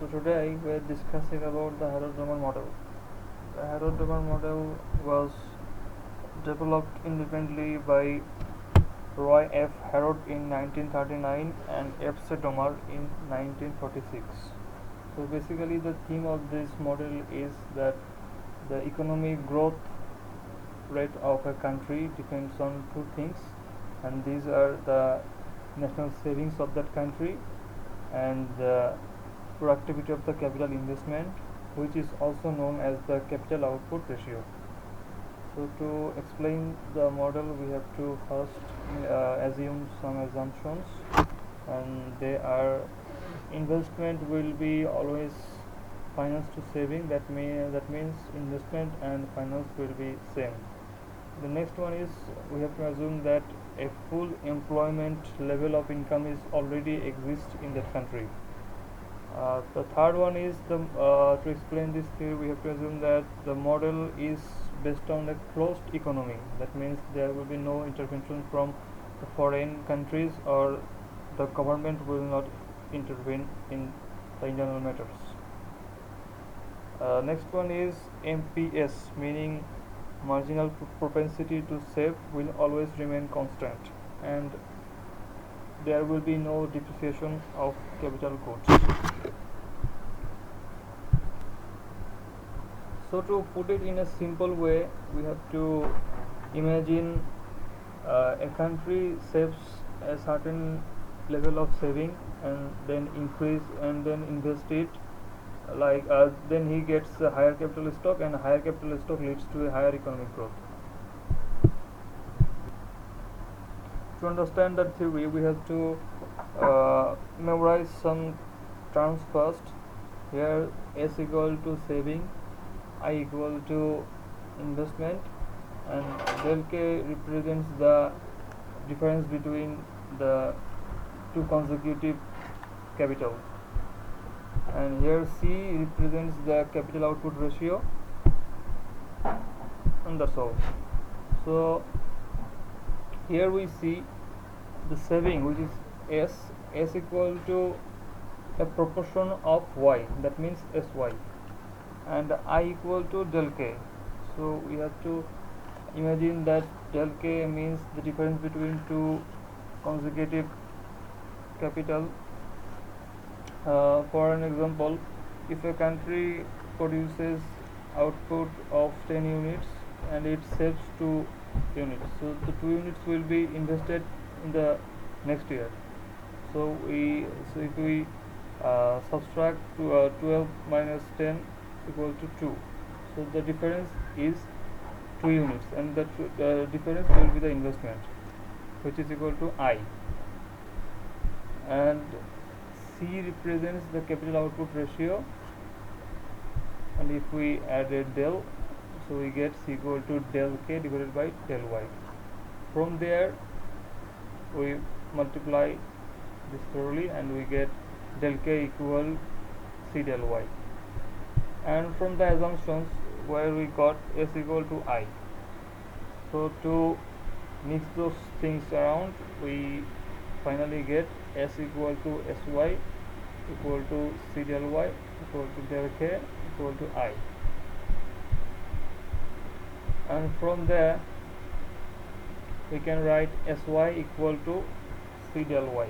So today we are discussing about the Harrod Domar model. The Harrod Domar model was developed independently by Roy F. Harrod in 1939 and F. C. Domar in 1946. So basically the theme of this model is that the economic growth rate of a country depends on two things, and these are the national savings of that country and the productivity of the capital investment, which is also known as the capital output ratio. So to explain the model, we have to first assume some assumptions, and they are: investment will be always finance to saving. That means investment and finance will be same. The next one is we have to assume that a full employment level of income is already exist in that country. The third one is to explain this theory, we have to assume that the model is based on a closed economy. That means there will be no intervention from the foreign countries, or the government will not intervene in the internal matters. Next one is MPS, meaning marginal propensity to save will always remain constant, and there will be no depreciation of capital goods. So to put it in a simple way, we have to imagine a country saves a certain level of saving and then increase and then invest it, then he gets a higher capital stock, and higher capital stock leads to a higher economic growth. To understand that theory, we have to memorize some terms first. Here S equal to saving, I equal to investment, and del K represents the difference between the two consecutive capitals, and here C represents the capital output ratio, and that's all. So here we see the saving, which is S equal to a proportion of Y, that means SY, and I equal to del K. So we have to imagine that del K means the difference between two consecutive capital. For an example, if a country produces output of 10 units and it saves 2 units, so the 2 units will be invested in the next year. So if we subtract 12 minus 10 equal to 2, so the difference is 2 units, and the difference will be the investment, which is equal to I, and C represents the capital output ratio, and if we add a del, so we get C equal to del K divided by del Y. From there we multiply this thoroughly and we get del K equal C del Y, and from the assumptions where we got S equal to I, so to mix those things around, we finally get S equal to SY equal to C del Y equal to del K equal to I, and from there we can write SY equal to C del Y.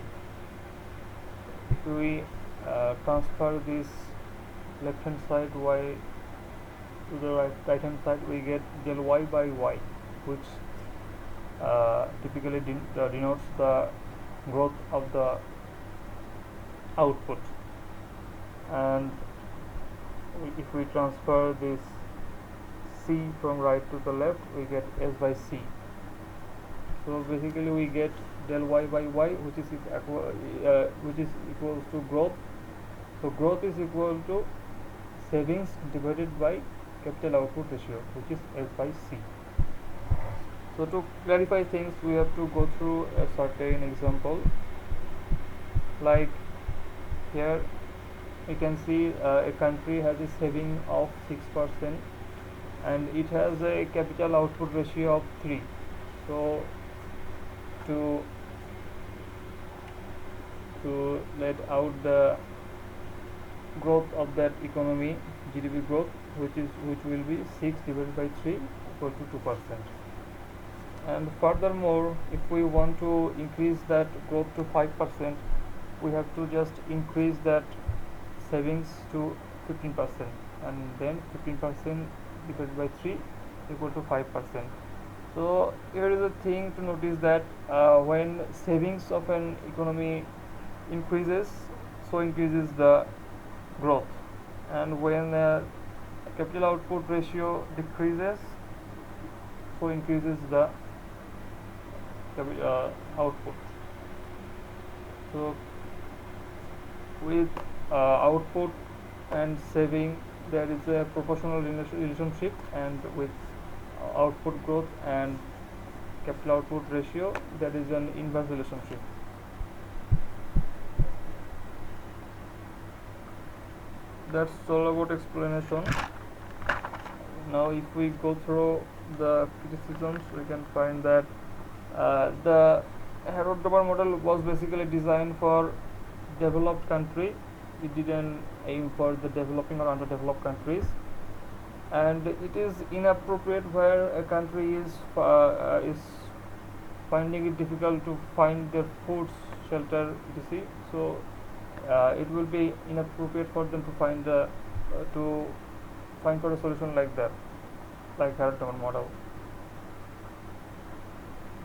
If we transfer this left hand side Y to the right hand side, we get del Y by Y, which typically denotes the growth of the output, and if we transfer this C from right to the left, we get S by C. So basically we get del Y by Y, which is equals to growth. So growth is equal to savings divided by capital output ratio, which is S by C. So to clarify things, we have to go through a certain example. Like here you can see a country has a saving of 6% and it has a capital output ratio of 3. So to let out the growth of that economy, GDP growth, which will be 6 divided by 3 equal to 2%. And furthermore, if we want to increase that growth to 5%, we have to just increase that savings to 15%, and then 15% divided by 3 equal to 5%. So here is a thing to notice that when savings of an economy increases, so increases the growth, and when capital output ratio decreases, so increases the output. So with output and saving, there is a proportional relationship, and with output growth and capital output ratio, there is an inverse relationship. That's all about explanation. Now if we go through the criticisms, we can find that the Harrod Domar model was basically designed for developed country. It didn't aim for the developing or underdeveloped countries, and it is inappropriate where a country is finding it difficult to find their food, shelter, etc. So it will be inappropriate for them to find for a solution like that, like Harrod Domar model.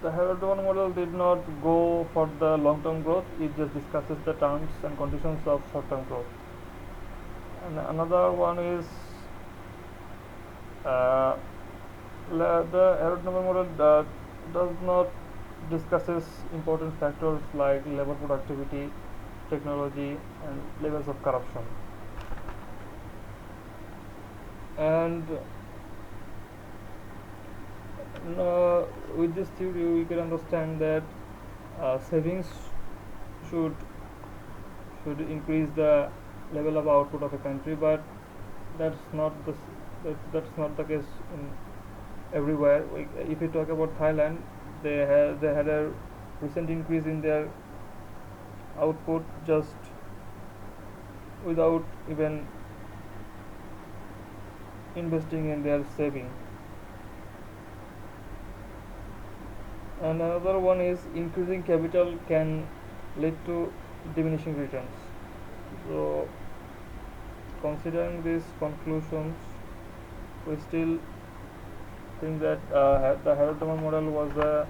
The Harrod Domar model did not go for the long-term growth. It just discusses the terms and conditions of short-term growth. And another one is the Harrod Domar model does not discusses important factors like labor productivity, technology, and levels of corruption. And with this theory, we can understand that savings should increase the level of output of a country, but that's not the case in everywhere. If you talk about Thailand, they had a recent increase in their output just without even investing in their saving. And another one is increasing capital can lead to diminishing returns. So considering these conclusions, we still think that the Harrod Domar model was a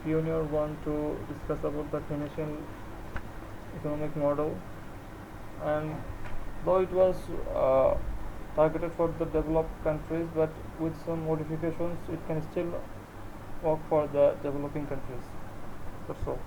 pioneer one to discuss about the Keynesian economic model, and though it was targeted for the developed countries, but with some modifications, it can still work for the developing countries. That's all.